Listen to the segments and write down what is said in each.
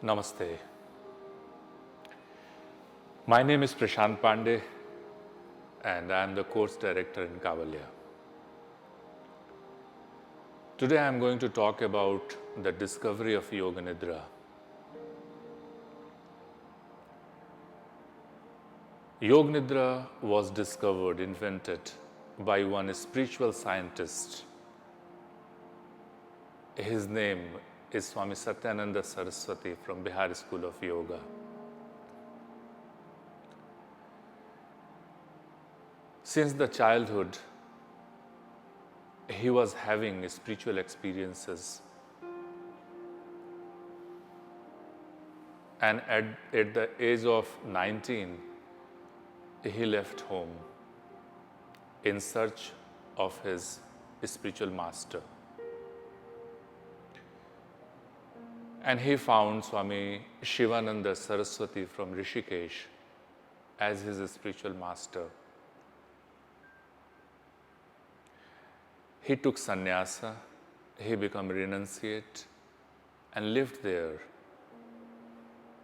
Namaste. My name is Prashant Pandey and I am the course director in Kavaalya. Today I am going to talk about the discovery of Yoga Nidra. Yoga Nidra was discovered, invented by one spiritual scientist. His name is Swami Satyananda Saraswati from Bihar School of Yoga. Since the childhood, he was having spiritual experiences. And at the age of 19, he left home in search of his spiritual master. And he found Swami Shivananda Saraswati from Rishikesh as his spiritual master. He took sannyasa, he became renunciate and lived there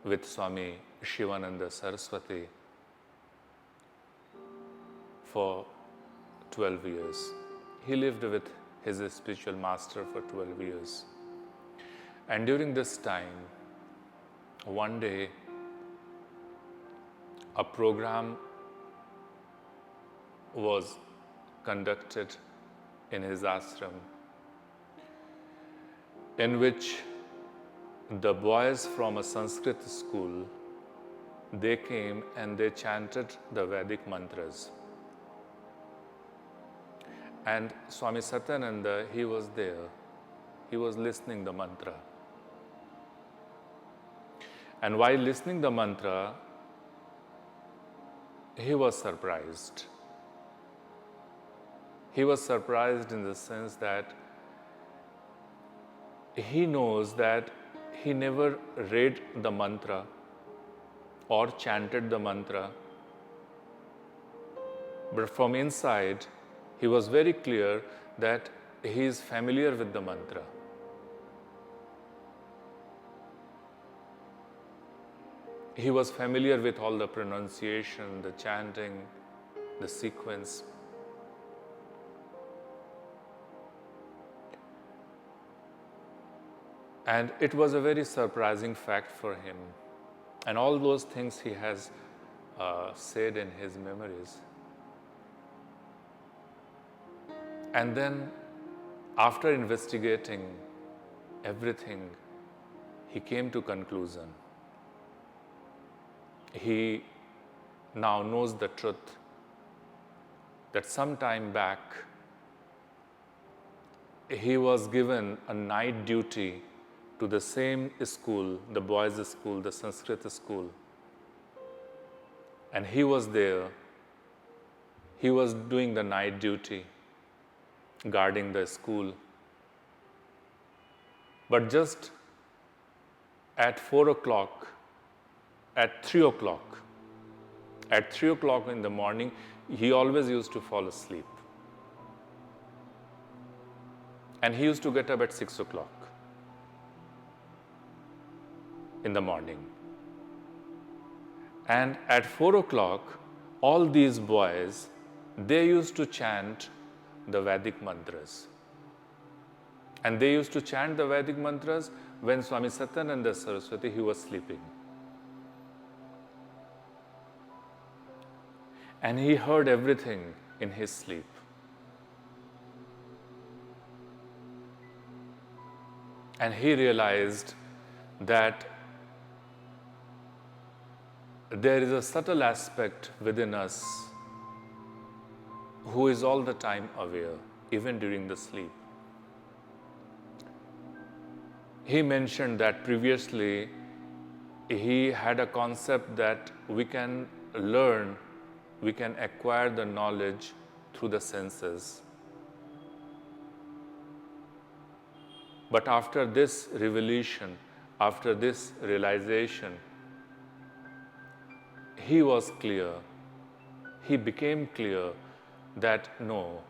with Swami Shivananda Saraswati for 12 years. He lived with his spiritual master for 12 years. And during this time, one day, a program was conducted in his ashram, in which the boys from a Sanskrit school, they came and they chanted the Vedic mantras. And Swami Satyananda, he was there. He was listening the mantra. And while listening the mantra, he was surprised. He was surprised in the sense that he knows that he never read the mantra or chanted the mantra, but from inside, he was very clear that he is familiar with the mantra. He was familiar with all the pronunciation, the chanting, the sequence. And it was a very surprising fact for him. And all those things he has said in his memories. And then, after investigating everything, he came to conclusion. He now knows the truth that some time back he was given a night duty to the same school, the boys' school, the Sanskrit school. And he was there, he was doing the night duty, guarding the school. But just at 4 o'clock, at 3 o'clock in the morning, he always used to fall asleep. And he used to get up at 6 o'clock in the morning. And at 4 o'clock, all these boys, they used to chant the Vedic mantras. And they used to chant the Vedic mantras when Swami Satyananda Saraswati, he was sleeping. And he heard everything in his sleep. And he realized that there is a subtle aspect within us who is all the time aware, even during the sleep. He mentioned that previously he had a concept that we can learn, we can acquire the knowledge through the senses. But after this revelation, after this realization, he was clear, he became clear that no,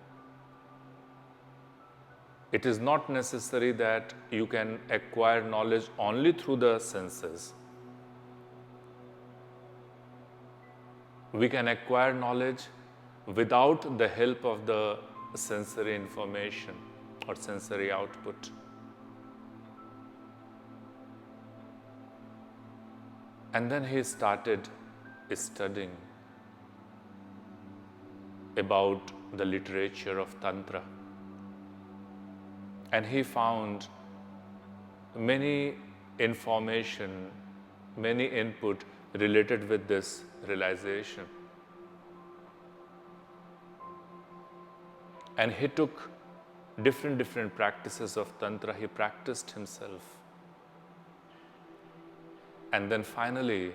It is not necessary that you can acquire knowledge only through the senses. We can acquire knowledge without the help of the sensory information or sensory output. And then he started studying about the literature of Tantra. And he found many information, many input related with this realization. And he took different practices of Tantra. He practiced himself. And then finally,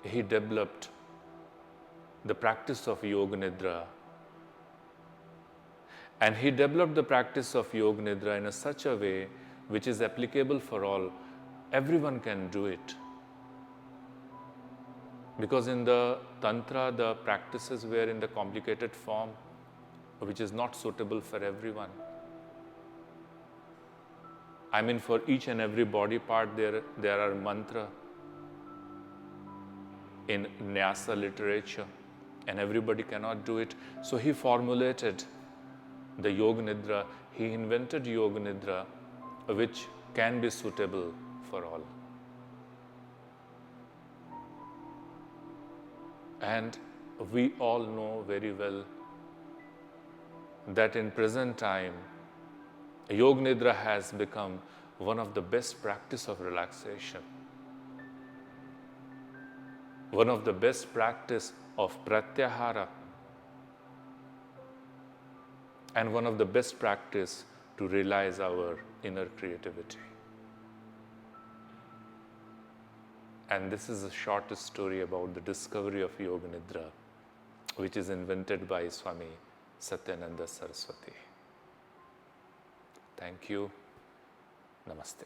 he developed the practice of Yoga Nidra. And he developed the practice of Yoga Nidra in such a way which is applicable for all. Everyone can do it. Because in the Tantra, the practices were in the complicated form, which is not suitable for everyone. I mean, for each and every body part, there are mantra in Nyasa literature, and everybody cannot do it. So he formulated the Yoga Nidra. He invented Yoga Nidra, which can be suitable for all. And we all know very well that in present time, Yoga Nidra has become one of the best practice of relaxation, one of the best practice of pratyahara, and one of the best practice to realize our inner creativity. And this is a short story about the discovery of Yoga Nidra, which is invented by Swami Satyananda Saraswati. Thank you. Namaste.